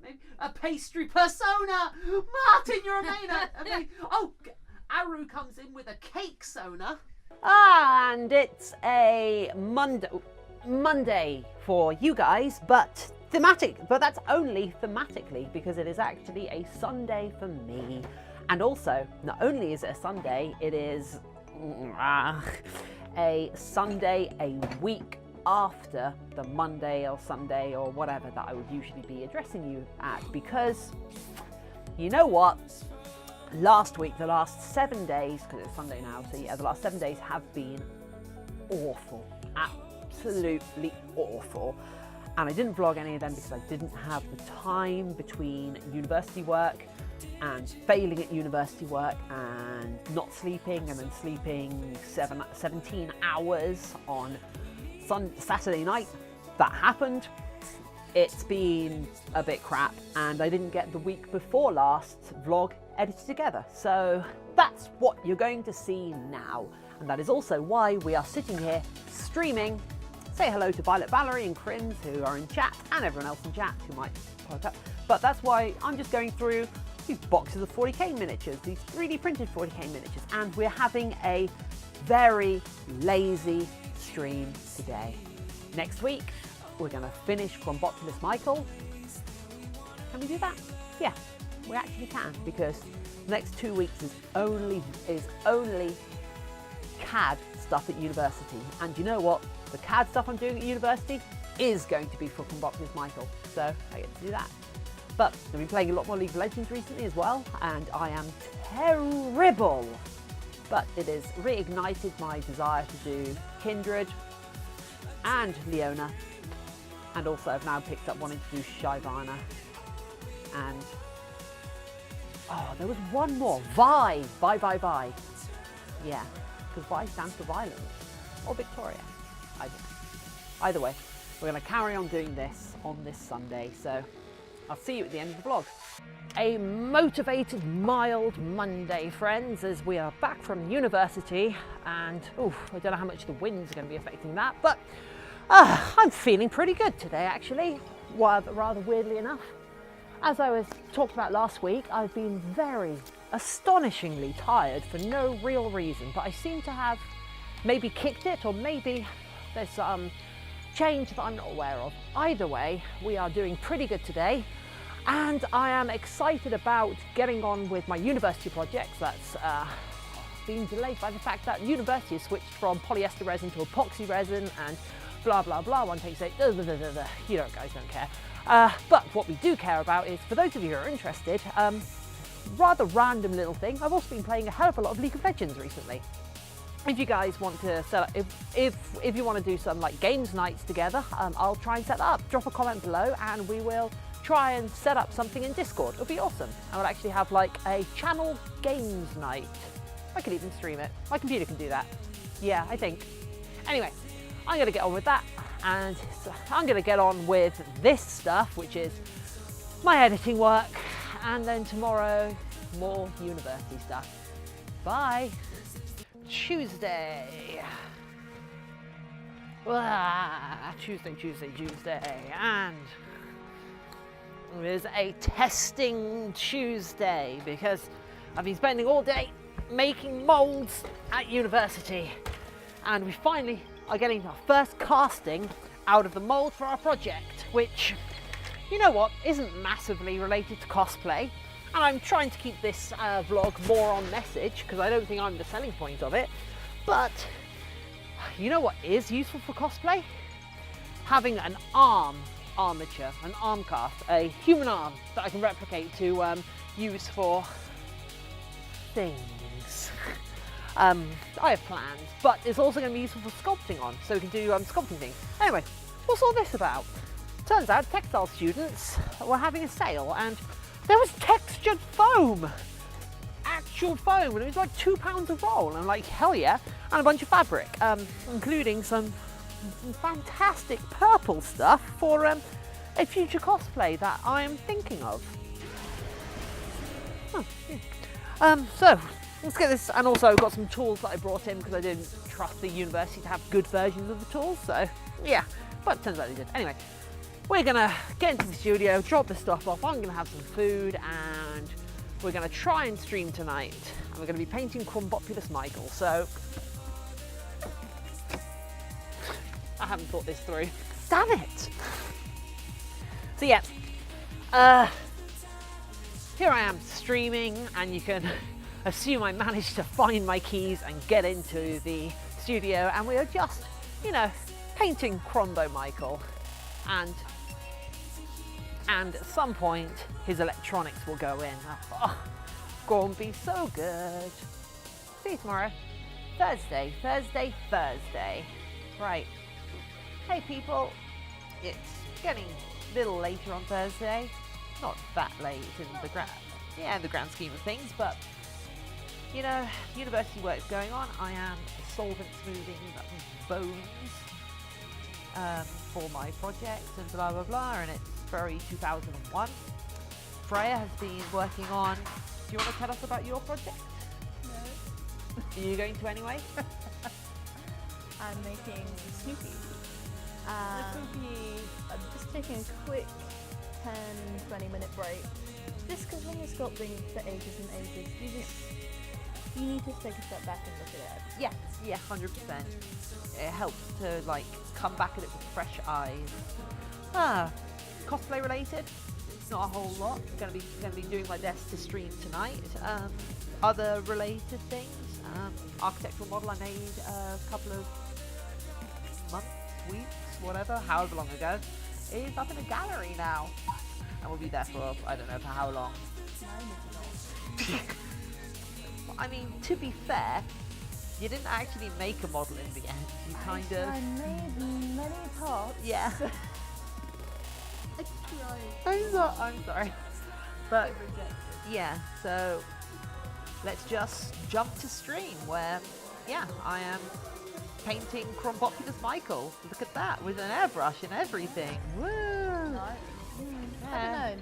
Maybe a pastry persona. Martin, you're amazing. Oh, Aru comes in with a cake sona. And it's a Monday for you guys, but that's only thematically, because it is actually a Sunday for me. And also, not only is it a Sunday, it is a Sunday a week after the Monday or Sunday or whatever that I would usually be addressing you at, because you know what? Last week, the last 7 days, because it's Sunday now, so yeah, the last 7 days have been awful, absolutely awful. And I didn't vlog any of them because I didn't have the time between university work and failing at university work and not sleeping, and then sleeping 17 hours on Saturday night. That happened. It's been a bit crap, and I didn't get the week before last vlog edited together. So that's what you're going to see now. And that is also why we are sitting here streaming. Say hello to Violet, Valerie and Crims, who are in chat, and everyone else in chat who might pop up. But that's why I'm just going through these boxes of 40k miniatures, these 3D printed 40k miniatures, and we're having a very lazy stream today. Next week, we're going to finish Krombopulous Michael. Can we do that? Yeah, we actually can, because the next 2 weeks is only CAD stuff at university. And you know what? The CAD stuff I'm doing at university is going to be for Krombopulous Michael, so I get to do that. But I've been playing a lot more League of Legends recently as well, and I am terrible. But it has reignited my desire to do Kindred and Leona, and also I've now picked up wanting to do Shyvana. And oh, there was one more, Vi. Yeah, because Vi stands for violence, or Victoria. I don't know. Either way, we're going to carry on doing this on this Sunday, so I'll see you at the end of the vlog. A motivated, mild Monday, friends, as we are back from university, and I don't know how much the wind's going to be affecting that, but I'm feeling pretty good today, actually, rather weirdly enough. As I was talked about last week, I've been very astonishingly tired for no real reason, but I seem to have maybe kicked it, or maybe there's some change that I'm not aware of. Either way, we are doing pretty good today, and I am excited about getting on with my university projects. That's been delayed by the fact that university has switched from polyester resin to epoxy resin and blah blah blah. One takes it, you know, guys don't care. But what we do care about is, for those of you who are interested, rather random little thing, I've also been playing a hell of a lot of League of Legends recently. If you guys want to set up, if you want to do some like games nights together, I'll try and set that up. Drop a comment below and we will try and set up something in Discord. It'll be awesome. I will actually have like a channel games night. I could even stream it. My computer can do that. Yeah, I think. Anyway, I'm going to get on with that, and I'm going to get on with this stuff, which is my editing work, and then tomorrow, more university stuff. Bye. Tuesday. Tuesday, and it is a testing Tuesday because I've been spending all day making molds at university, and we finally are getting our first casting out of the mold for our project, which, you know what, isn't massively related to cosplay. And I'm trying to keep this vlog more on message, because I don't think I'm the selling point of it. But you know what is useful for cosplay? Having an armature, an arm cast, a human arm that I can replicate to use for things. I have plans, but it's also going to be useful for sculpting on, so we can do sculpting things. Anyway, what's all this about? Turns out textile students were having a sale, and there was textured foam, actual foam, and it was like £2 a roll, and I'm like, hell yeah, and a bunch of fabric, including some fantastic purple stuff for a future cosplay that I am thinking of. So let's get this, and also got some tools that I brought in because I didn't trust the university to have good versions of the tools, so yeah, but it turns out they did. Anyway, we're gonna get into the studio, drop the stuff off. I'm gonna have some food, and we're gonna try and stream tonight. And we're gonna be painting Krombopulous Michael. So I haven't thought this through. Damn it! So yeah, here I am streaming, and you can assume I managed to find my keys and get into the studio, and we are just, you know, painting Crombo Michael, and at some point his electronics will go in. Oh, gonna be so good. See you tomorrow. Thursday. Right. Hey people, it's getting a little later on Thursday. Not that late in the grand scheme of things, but you know, university work's going on. I am solvent smoothing bones for my project and blah blah blah, and it's very 2001. Freya has been working on. Do you want to tell us about your project? No. Are you going to anyway? I'm making Snoopy. I'm just taking a quick 10-20 minute break. Just because when you're sculpting for ages and ages, you need to take a step back and look at it. Yeah, 100%. It helps to like come back at it with fresh eyes. Cosplay related, it's not a whole lot. Gonna be doing my best to stream tonight. Other related things, architectural model I made a couple of months, weeks, whatever, however long ago, is up in a gallery now, and we'll be there for I don't know for how long. I mean, to be fair, you didn't actually make a model in the end. You kind of. I made many parts. Yeah. I tried. I'm sorry. But yeah, so let's just jump to stream where, yeah, I am painting Krombopulous Michael. Look at that, with an airbrush and everything. Woo! Right. I don't know.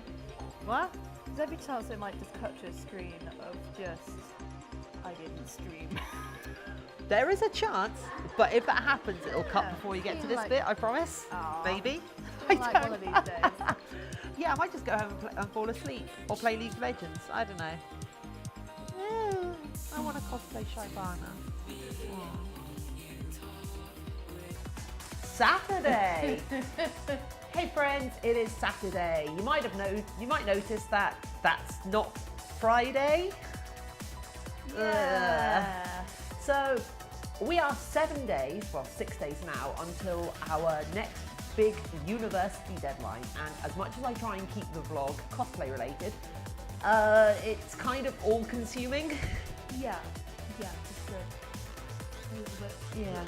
What? There's every chance it might just cut to a screen of just, I didn't stream. There is a chance, but if that happens, it'll cut Yeah. before you get to Seems this like- bit, I promise. Aw. Maybe. Seems like one of these days. Yeah, I might just go home and fall asleep or play League of Legends. I don't know. Yeah, I want to cosplay Shyvana. Saturday. Hey friends, it is Saturday. You might notice that that's not Friday. Yeah. So we are 7 days, well 6 days now, until our next big university deadline. And as much as I try and keep the vlog cosplay related, it's kind of all consuming. Yeah, it's good. A little bit. Yeah.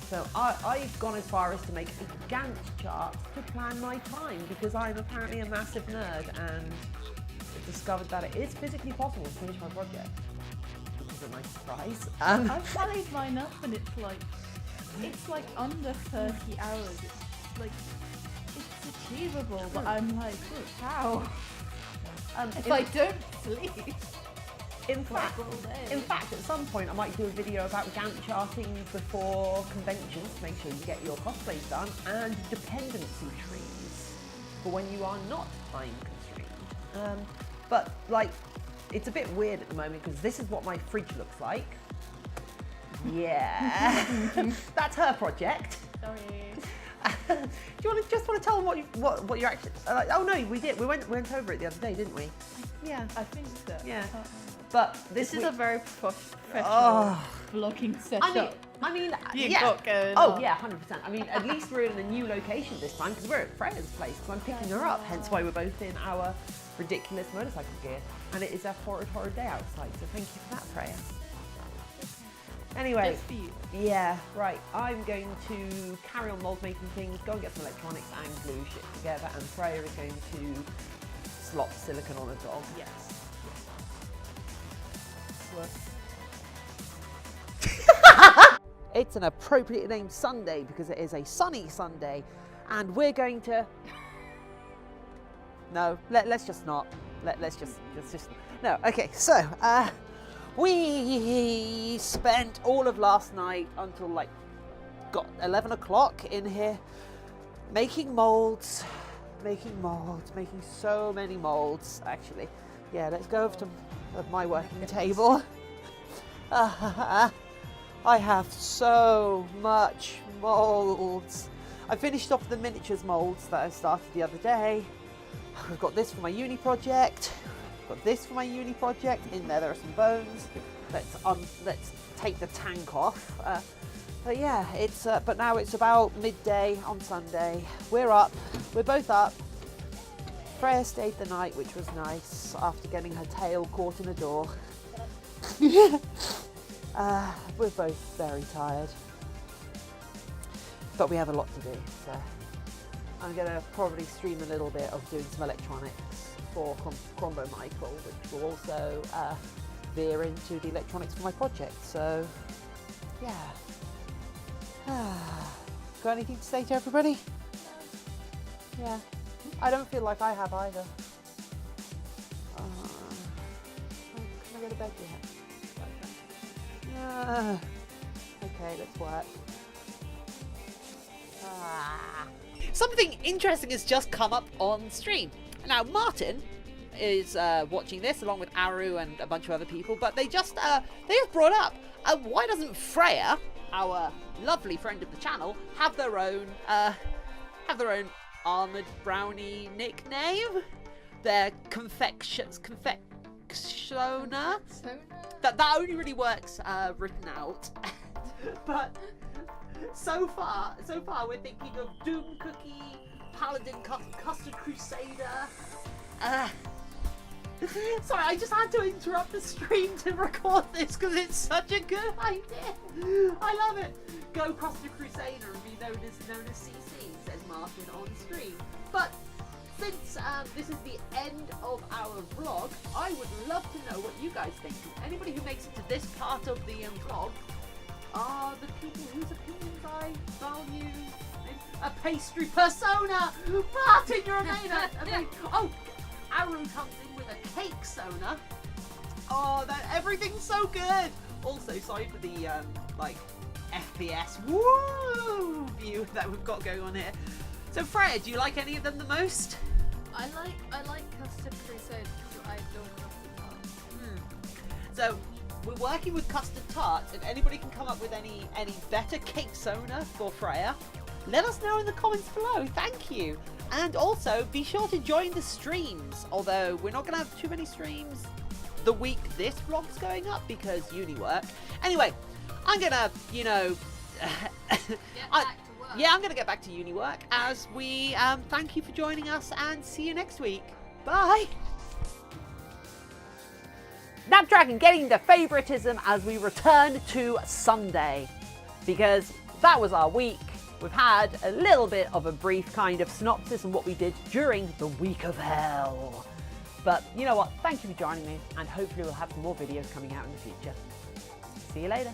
So I've gone as far as to make a Gantt chart to plan my time, because I'm apparently a massive nerd and discovered that it is physically possible to finish my project. Which is a nice surprise. I've tallied mine up and it's like under 30 hours. It's achievable, but I'm like, how? If I don't sleep. In fact, at some point I might do a video about Gantt charting before conventions to make sure you get your cosplays done, and dependency trees for when you are not time constrained. But like, it's a bit weird at the moment because this is what my fridge looks like. Yeah, that's her project. Sorry. Do you just want to tell them what you're actually? Oh no, we did. We went over it the other day, didn't we? Yeah. I think so. Yeah. I can't remember. But This is a very professional Oh. vlogging setup. I mean, You yeah. got going Oh on. yeah, 100%. I mean, at least we're in a new location this time because we're at Freya's place because I'm picking her up. Hence why we're both in our ridiculous motorcycle gear, and it is a horrid day outside. So thank you for that, Freya. Anyway, Just for you. yeah, right. I'm going to carry on mold making things, go and get some electronics and glue shit together, and Freya is going to slop silicone on a dog. Yes. It's an appropriately named Sunday because it is a sunny Sunday, and we're going to. No, let's just not. Let's just no. Okay, so we spent all of last night until like got 11 o'clock in here making molds, making molds, making so many molds, actually. Yeah, let's go over to my working table. I have so much molds. I finished off the miniatures molds that I started the other day. I've got this for my uni project. Got this for my uni project. In there are some bones. Let's take the tank off. But yeah, but now it's about midday on Sunday. We're up. We're both up. Freya stayed the night, which was nice, after getting her tail caught in a door. We're both very tired, but we have a lot to do. So I'm gonna probably stream a little bit of doing some electronics for Krombopulous, which will also veer into the electronics for my project. So yeah. Got anything to say to everybody? Yeah. I don't feel like I have either. Can I go to bed yet? Okay, let's work. Something interesting has just come up on stream. Now, Martin is watching this along with Aru and a bunch of other people, but they just brought up why doesn't Freya, our lovely friend of the channel, have their own armoured brownie nickname? Their confectioner. That only really works written out. But so far we're thinking of Doom Cookie, Paladin Custard Crusader. Sorry, I just had to interrupt the stream to record this because it's such a good idea. I love it. Go Custard Crusader and be known as CC, says Martin on stream. But since this is the end of our vlog, I would love to know what you guys think. Anybody who makes it to this part of the vlog are the people whose opinions I value. A pastry persona! Martin, you're amazing! Oh, Aru comes in with a cake sona. Oh, everything's so good! Also, sorry for the FPS woo view that we've got going on here. So Freya, do you like any of them the most? I like Custard Crusade because I don't custard tarts. So we're working with custard tarts. If anybody can come up with any better cake sona for Freya, let us know in the comments below. Thank you. And also be sure to join the streams, although we're not going to have too many streams the week this vlog's going up because uni work. Anyway, I'm going to, I'm going to get back to uni work as we thank you for joining us and see you next week. Bye. Snapdragon getting the favoritism as we return to Sunday because that was our week. We've had a little bit of a brief kind of synopsis on what we did during the week of hell. But you know what? Thank you for joining me and hopefully we'll have some more videos coming out in the future. See you later.